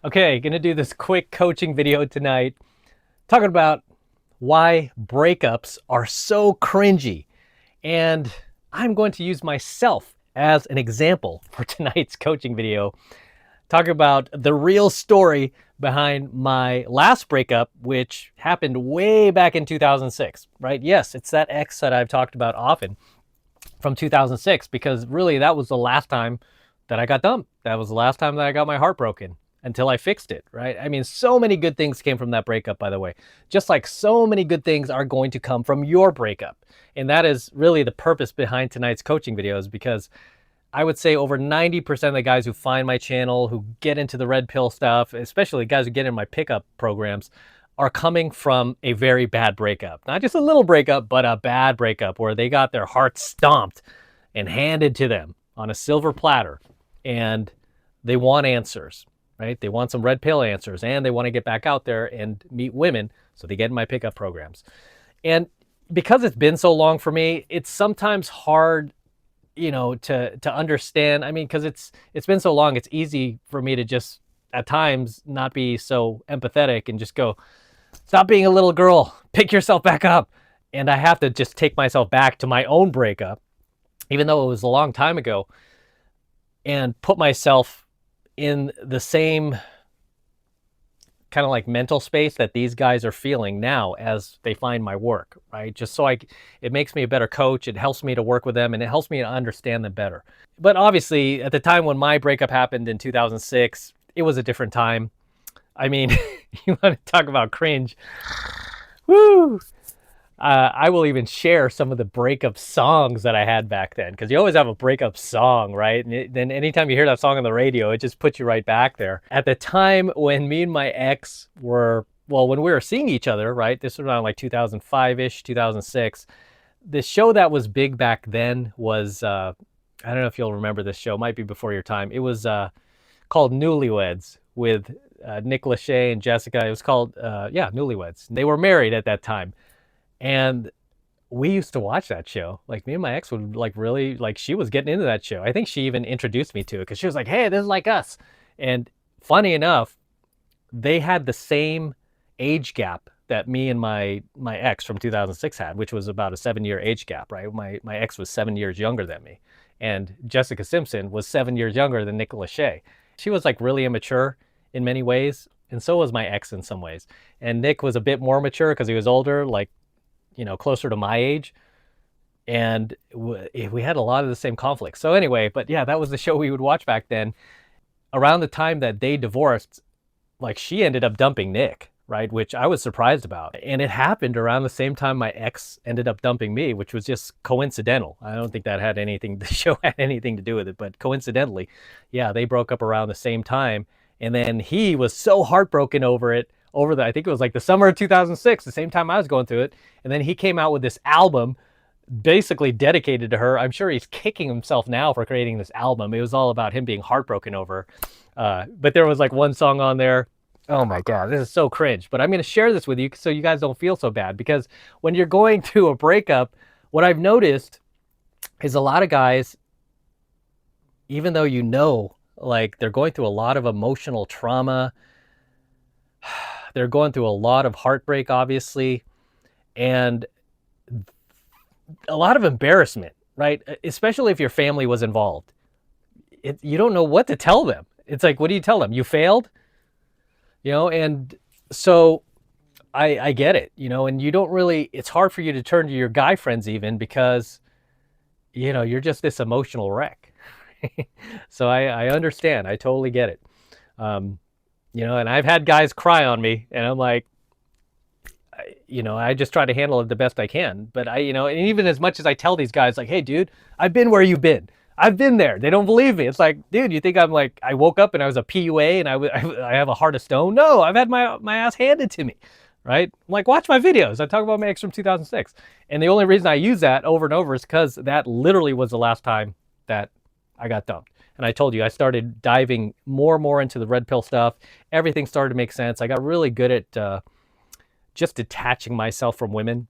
Okay, gonna do this quick coaching video tonight talking about why breakups are so cringy. And I'm going to use myself as an example for tonight's coaching video, talking about the real story behind my last breakup, which happened way back in 2006, right? Yes, it's that ex that I've talked about often from 2006, because really that was the last time that I got dumped. That was the last time that I got my heart broken until I fixed it, right? I mean, so many good things came from that breakup, by the way. Just like so many good things are going to come from your breakup. And that is really the purpose behind tonight's coaching videos, because I would say over 90% of the guys who find my channel, who get into the red pill stuff, especially guys who get in my pickup programs, are coming from a very bad breakup. Not just a little breakup, but a bad breakup where they got their hearts stomped and handed to them on a silver platter. And they want answers, right? They want some red pill answers, and they want to get back out there and meet women. So they get in my pickup programs. And because it's been so long for me, it's sometimes hard, to understand. I mean, because it's been so long, it's easy for me to just at times not be so empathetic and just go, stop being a little girl, pick yourself back up. And I have to just take myself back to my own breakup, even though it was a long time ago, and put myself in the same kind of like mental space that these guys are feeling now as they find my work, right? Just so it makes me a better coach. It helps me to work with them, and it helps me to understand them better. But obviously at the time when my breakup happened in 2006, it was a different time. I mean, you want to talk about cringe. Woo! I will even share some of the breakup songs that I had back then, because you always have a breakup song, right? And then anytime you hear that song on the radio, it just puts you right back there. At the time when me and my ex were, well, when we were seeing each other, right? This was around like 2005-ish, 2006. The show that was big back then was, I don't know if you'll remember this show, it might be before your time. It was called Newlyweds with Nick Lachey and Jessica. It was called, Newlyweds. They were married at that time. And we used to watch that show. Like, me and my ex would really, she was getting into that show. I think she even introduced me to it, because she was like, hey, this is like us. And funny enough, they had the same age gap that me and my ex from 2006 had, which was about a 7-year age gap, right? My ex was 7 years younger than me. And Jessica Simpson was 7 years younger than Nick Lachey. She was really immature in many ways, and so was my ex in some ways. And Nick was a bit more mature because he was older, closer to my age, and we had a lot of the same conflicts. So anyway, but yeah, that was the show we would watch back then. Around the time that they divorced, she ended up dumping Nick, right? Which I was surprised about. And it happened around the same time my ex ended up dumping me, which was just coincidental. I don't think that had anything, the show had anything to do with it, but coincidentally, yeah, they broke up around the same time. And then he was so heartbroken over it, I think it was the summer of 2006, the same time I was going through it. And then he came out with this album basically dedicated to her. I'm sure he's kicking himself now for creating this album. It was all about him being heartbroken over her. But there was one song on there. Oh my God, this is so cringe. But I'm going to share this with you so you guys don't feel so bad, because when you're going through a breakup, what I've noticed is a lot of guys, even though they're going through a lot of emotional trauma, they're going through a lot of heartbreak, obviously, and a lot of embarrassment, right? Especially if your family was involved. You don't know what to tell them. It's what do you tell them? You failed? And so I get it, and you don't really, it's hard for you to turn to your guy friends even, because, you're just this emotional wreck. So I understand. I totally get it. And I've had guys cry on me, and I'm like, I just try to handle it the best I can. But and even as much as I tell these guys, hey, dude, I've been where you've been. I've been there. They don't believe me. It's dude, you think I'm I woke up and I was a PUA and I have a heart of stone? No, I've had my ass handed to me, right? I'm watch my videos. I talk about my ex from 2006. And the only reason I use that over and over is because that literally was the last time that I got dumped. And I told you, I started diving more and more into the red pill stuff. Everything started to make sense. I got really good at just detaching myself from women,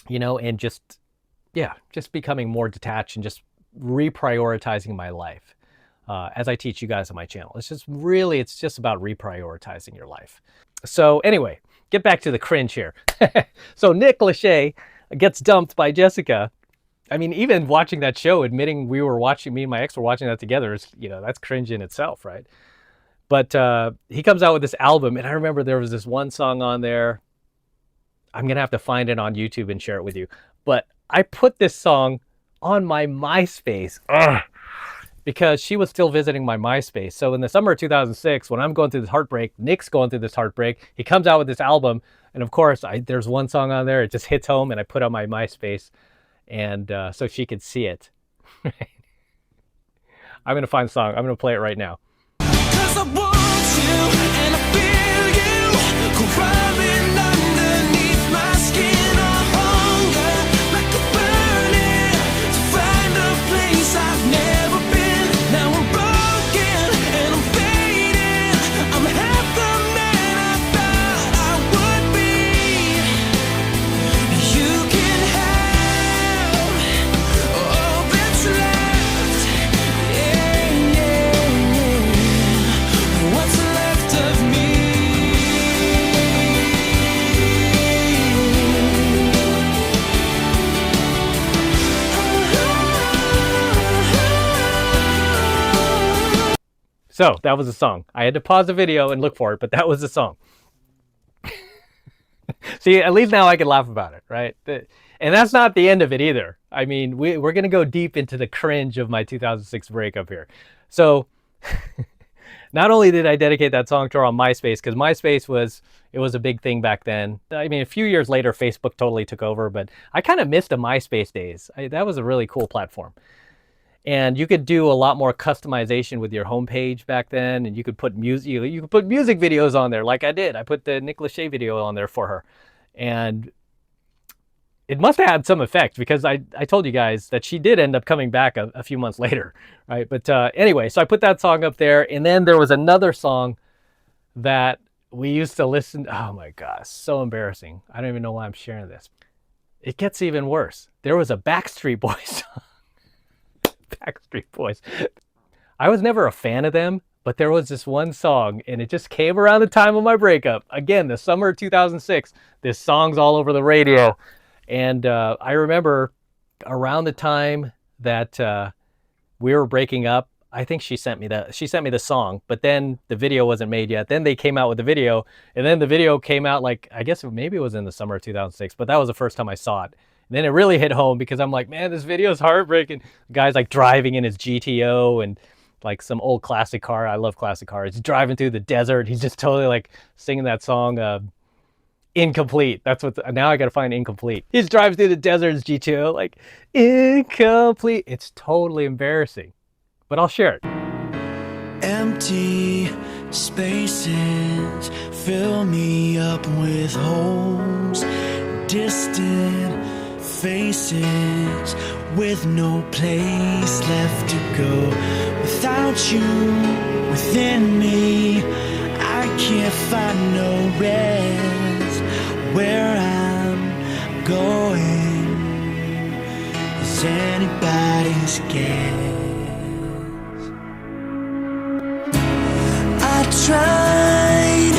and just becoming more detached and just reprioritizing my life. as I teach you guys on my channel. It's just about reprioritizing your life. So anyway, get back to the cringe here. So Nick Lachey gets dumped by Jessica. I mean, even watching that show, admitting me and my ex were watching that together is, that's cringe in itself, right? But he comes out with this album, and I remember there was this one song on there. I'm going to have to find it on YouTube and share it with you. But I put this song on my MySpace. Because she was still visiting my MySpace. So in the summer of 2006, when I'm going through this heartbreak, Nick's going through this heartbreak, he comes out with this album. And of course, there's one song on there. It just hits home, and I put on my MySpace, and so she could see it. I'm going to find the song. I'm going to play it right now. 'Cause I want you, and I feel you crawling underneath my skin. I hunger like a burning to find a place I've never been. Now I'm broken and I'm fading. I'm half the man I thought I would be. You can have all that's left. What's left of me? So that was the song. I had to pause the video and look for it, but that was the song. See, at least now I can laugh about it, right? And that's not the end of it either. I mean, we're going to go deep into the cringe of my 2006 breakup here. So not only did I dedicate that song to her on MySpace, because MySpace was a big thing back then. I mean, a few years later, Facebook totally took over, but I kind of missed the MySpace days. That was a really cool platform. And you could do a lot more customization with your homepage back then, and you could put music. You could put music videos on there, like I did. I put the Nick Lachey video on there for her, and it must have had some effect, because I told you guys that she did end up coming back a few months later, right? But anyway, so I put that song up there, and then there was another song that we used to listen. Oh my gosh, so embarrassing. I don't even know why I'm sharing this. It gets even worse. There was a Backstreet Boys song. Backstreet Boys. I was never a fan of them, but there was this one song, and it just came around the time of my breakup. Again, the summer of 2006. This song's all over the radio. And I remember around the time that we were breaking up, I think she sent me the song, but then the video wasn't made yet. Then they came out with the video, and then the video came out, like, I guess maybe it was in the summer of 2006, but that was the first time I saw it. And then it really hit home, because I'm like, man, this video is heartbreaking. The guy's like driving in his GTO and like some old classic car. I love classic cars. He's driving through the desert. He's just totally like singing that song, Incomplete. That's what now I gotta find Incomplete. He's driving through the desert in his GTO, like, incomplete. It's totally embarrassing, but I'll share it. Empty spaces fill me up with holes, distant faces with no place left to go. Without you within me, I can't find no rest. Where I'm going is anybody's guess. I tried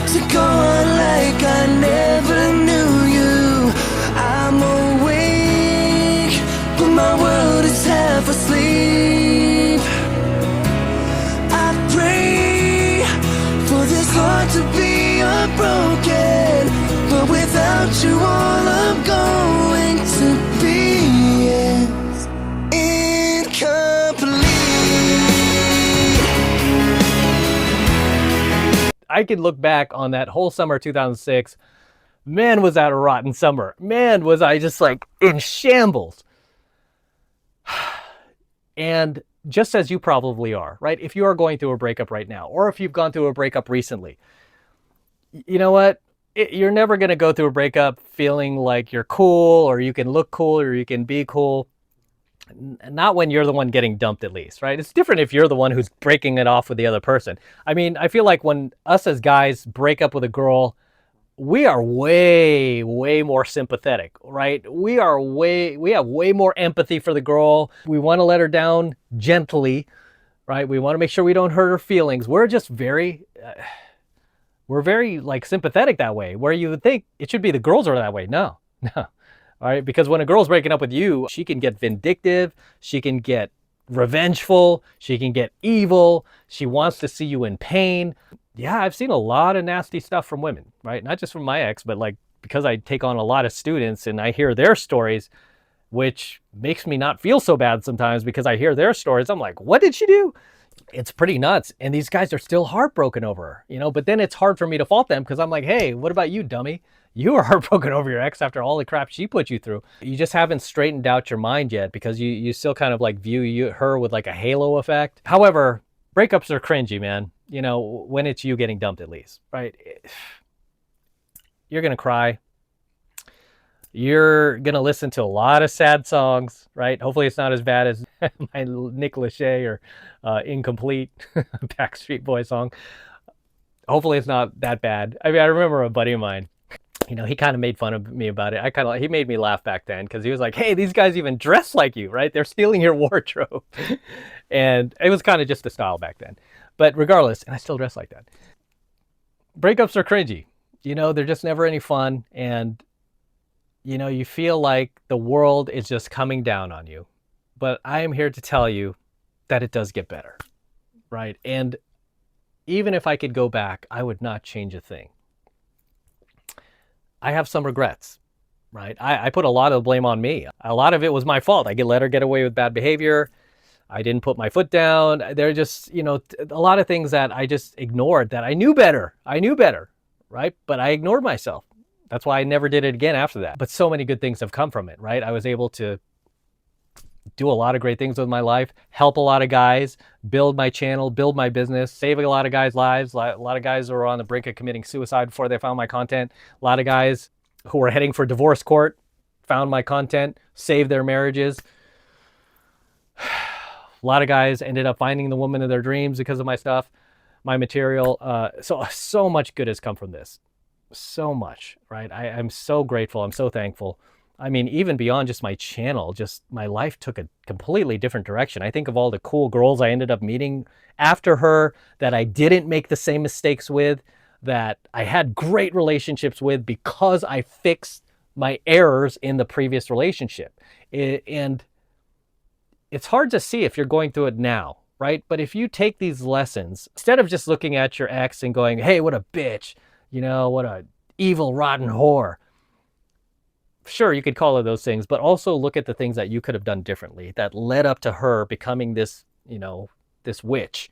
to go on like I never knew you. I'm awake, but my world is half asleep. I pray for this heart to be unbroken, but without you all I'm going to be is incomplete. I could look back on that whole summer of 2006. Man, was that a rotten summer. Man, was I just like in shambles. And just as you probably are, right? If you are going through a breakup right now, or if you've gone through a breakup recently, you know what? You're never going to go through a breakup feeling like you're cool, or you can look cool, or you can be cool. Not when you're the one getting dumped, at least, right? It's different if you're the one who's breaking it off with the other person. I mean, I feel like when us as guys break up with a girl, we are way, way more sympathetic, right? We have way more empathy for the girl. We want to let her down gently, right? We want to make sure we don't hurt her feelings. We're just we're very like sympathetic that way, where you would think it should be the girls are that way. No, no. All right, because when a girl's breaking up with you, she can get vindictive, she can get revengeful, she can get evil, she wants to see you in pain. Yeah, I've seen a lot of nasty stuff from women, right? Not just from my ex, but like because I take on a lot of students and I hear their stories, which makes me not feel so bad sometimes because I hear their stories. I'm like, what did she do? It's pretty nuts. And these guys are still heartbroken over her, you know, but then it's hard for me to fault them because I'm like, hey, what about you, dummy? You were heartbroken over your ex after all the crap she put you through. You just haven't straightened out your mind yet because you still kind of like view her with like a halo effect. However, breakups are cringy, man. You know, when it's you getting dumped at least, right? You're going to cry. You're going to listen to a lot of sad songs, right? Hopefully it's not as bad as my Nick Lachey or Incomplete Backstreet Boy song. Hopefully it's not that bad. I mean, I remember a buddy of mine, you know, he kind of made fun of me about it. He made me laugh back then because he was like, hey, these guys even dress like you, right? They're stealing your wardrobe. And it was kind of just the style back then. But regardless, and I still dress like that. Breakups are cringy. You know, they're just never any fun. And you know, you feel like the world is just coming down on you. But I am here to tell you that it does get better, right? And even if I could go back, I would not change a thing. I have some regrets, right? I put a lot of the blame on me. A lot of it was my fault. I let her get away with bad behavior. I didn't put my foot down. There are just, you know, a lot of things that I just ignored that I knew better. I knew better, right? But I ignored myself. That's why I never did it again after that. But so many good things have come from it, right? I was able to do a lot of great things with my life, help a lot of guys, build my channel, build my business, save a lot of guys' lives. A lot of guys who were on the brink of committing suicide before they found my content. A lot of guys who were heading for divorce court found my content, saved their marriages. A lot of guys ended up finding the woman of their dreams because of my stuff, my material. So much good has come from this. So much, right? I'm so grateful. I'm so thankful. I mean, even beyond just my channel, just my life took a completely different direction. I think of all the cool girls I ended up meeting after her that I didn't make the same mistakes with, that I had great relationships with because I fixed my errors in the previous relationship. And it's hard to see if you're going through it now, right? But if you take these lessons, instead of just looking at your ex and going, hey, what a bitch, you know, what a evil, rotten whore. Sure, you could call her those things, but also look at the things that you could have done differently that led up to her becoming this, you know, this witch,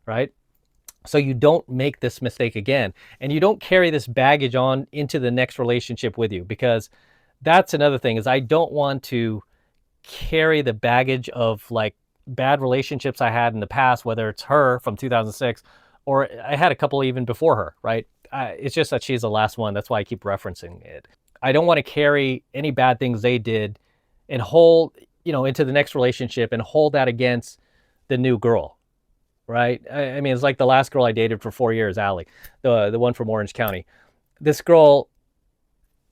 right? So you don't make this mistake again, and you don't carry this baggage on into the next relationship with you, because that's another thing is I don't want to carry the baggage of like bad relationships I had in the past, whether it's her from 2006 or I had a couple even before her, right? It's just that she's the last one. That's why I keep referencing it. I don't want to carry any bad things they did and hold, you know, into the next relationship and hold that against the new girl, right? I mean, it's like the last girl I dated for 4 years, Allie, the one from Orange County. This girl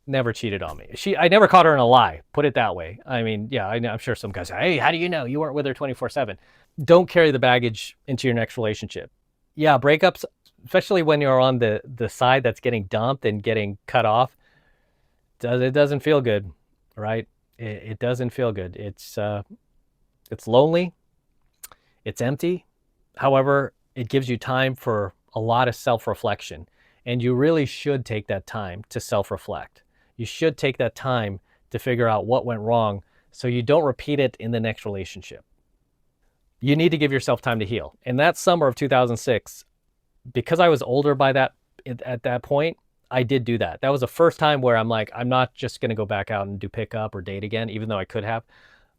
never cheated on me. I never caught her in a lie, put it that way. I mean, yeah, I'm sure some guys say, hey, how do you know? You weren't with her 24/7. Don't carry the baggage into your next relationship. Yeah, breakups, especially when you're on the side that's getting dumped and getting cut off, it doesn't feel good, right? It doesn't feel good. It's lonely. It's empty. However, it gives you time for a lot of self-reflection, and you really should take that time to self-reflect. You should take that time to figure out what went wrong so you don't repeat it in the next relationship. You need to give yourself time to heal. And that summer of 2006, because I was older at that point, I did do that. That was the first time where I'm like, I'm not just going to go back out and do pickup or date again, even though I could have.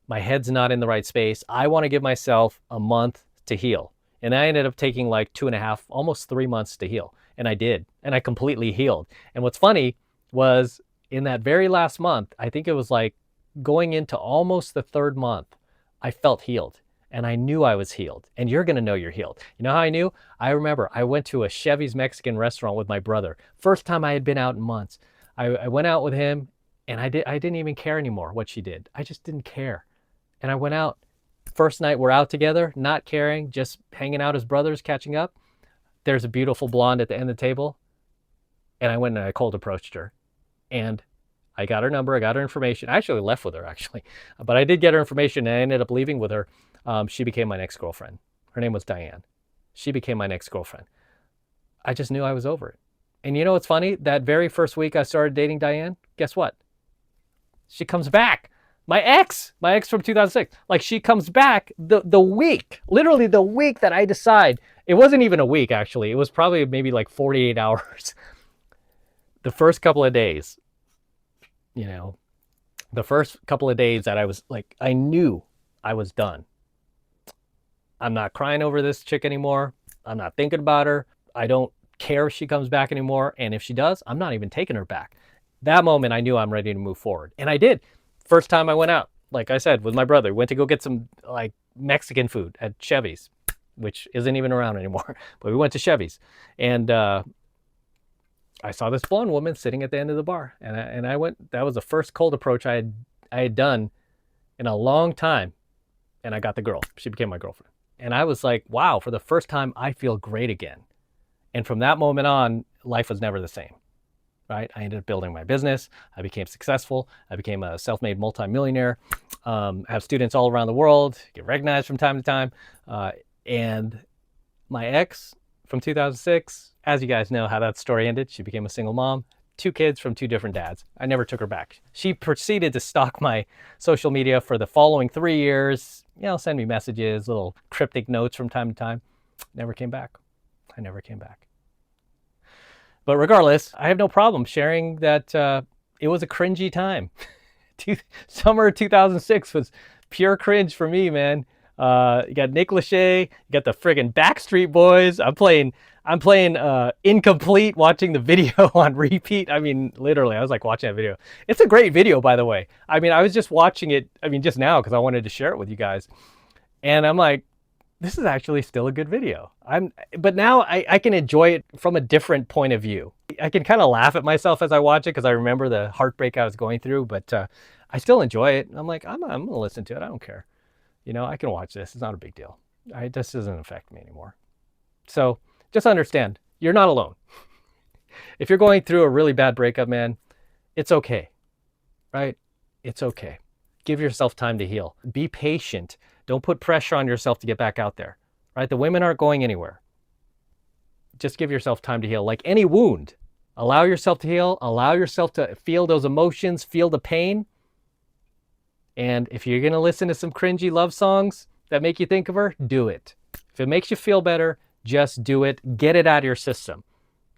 My head's not in the right space. I want to give myself a month to heal. And I ended up taking like 2.5, almost 3 months to heal. And I did. And I completely healed. And what's funny was in that very last month, I think it was like going into almost the 3rd month, I felt healed. And I knew I was healed. And you're going to know you're healed. You know how I knew? I remember I went to a Chevy's Mexican restaurant with my brother. First time I had been out in months. I went out with him, and I didn't even care anymore what she did. I just didn't care. And I went out, First night we're out together, not caring, just hanging out as brothers, catching up. There's a beautiful blonde at the end of the table. And I went and I cold approached her. And I got her number, I got her information. I actually left with her, actually. But I did get her information and I ended up leaving with her. She became my next girlfriend. Her name was Diane. She became my next girlfriend. I just knew I was over it. And you know what's funny? That very first week I started dating Diane, guess what? She comes back. My ex from 2006, like she comes back the week, literally the week that I decide. It wasn't even a week, actually. It was probably maybe like 48 hours. The first couple of days, you know, the first couple of days that I was like, I knew I was done. I'm not crying over this chick anymore. I'm not thinking about her. I don't care if she comes back anymore. And if she does, I'm not even taking her back. That moment, I knew I'm ready to move forward. And I did. First time I went out, like I said, with my brother, went to go get some like Mexican food at Chevy's, which isn't even around anymore. But we went to Chevy's. And I saw this blonde woman sitting at the end of the bar. And I went, that was the first cold approach I had done in a long time. And I got the girl. She became my girlfriend. And I was like, wow, for the first time, I feel great again. And from that moment on, life was never the same, right? I ended up building my business. I became successful. I became a self-made multimillionaire. Have students all around the world, get recognized from time to time. And my ex from 2006, as you guys know how that story ended, she became a single mom, 2 kids from 2 different dads. I never took her back. She proceeded to stalk my social media for the following 3 years, you know, send me messages, little cryptic notes from time to time. Never came back. I never came back. But regardless, I have no problem sharing that it was a cringy time. Summer 2006 was pure cringe for me, man. You got Nick Lachey, you got the friggin' Backstreet Boys. I'm playing Incomplete, watching the video on repeat. I mean, literally, I was like watching that video. It's a great video, by the way. I mean, I was just watching it, just now because I wanted to share it with you guys. And I'm like, this is actually still a good video. But now I can enjoy it from a different point of view. I can kind of laugh at myself as I watch it because I remember the heartbreak I was going through, but I still enjoy it. I'm like, I'm going to listen to it. I don't care. You know, I can watch this. It's not a big deal. This doesn't affect me anymore. So just understand, you're not alone. If you're going through a really bad breakup, man, it's okay, right? It's okay. Give yourself time to heal. Be patient. Don't put pressure on yourself to get back out there, right? The women aren't going anywhere. Just give yourself time to heal. Like any wound, allow yourself to heal. Allow yourself to feel those emotions, feel the pain. And if you're going to listen to some cringy love songs that make you think of her, do it. If it makes you feel better, just do it. Get it out of your system.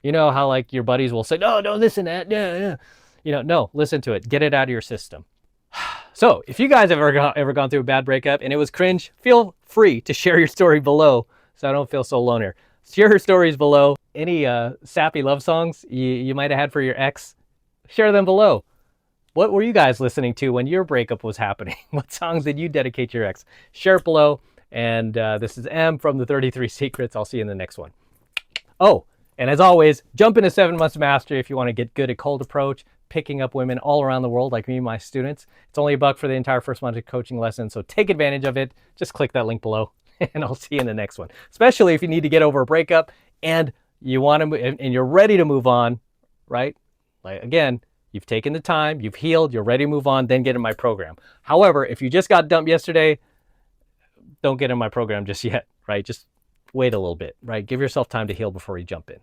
You know how like your buddies will say, no, don't listen to that. Yeah. You know, no, listen to it. Get it out of your system. So if you guys have ever gone through a bad breakup and it was cringe, feel free to share your story below so I don't feel so alone here. Share your stories below. Any sappy love songs you might have had for your ex, share them below. What were you guys listening to when your breakup was happening? What songs did you dedicate to your ex? Share it below. And this is M from the 33 Secrets. I'll see you in the next one. Oh, and as always, jump into 7 Months of Mastery if you want to get good at cold approach, picking up women all around the world like me and my students. It's only $1 for the entire first month of coaching lesson, so take advantage of it. Just click that link below, and I'll see you in the next one. Especially if you need to get over a breakup and you want to, and you're ready to move on, right? Like again, you've taken the time, you've healed, you're ready to move on, then get in my program. However, if you just got dumped yesterday, don't get in my program just yet, right? Just wait a little bit, right? Give yourself time to heal before you jump in.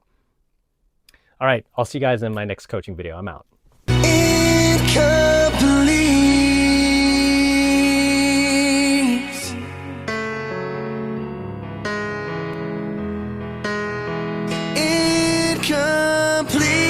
All right, I'll see you guys in my next coaching video. I'm out. Incomplete.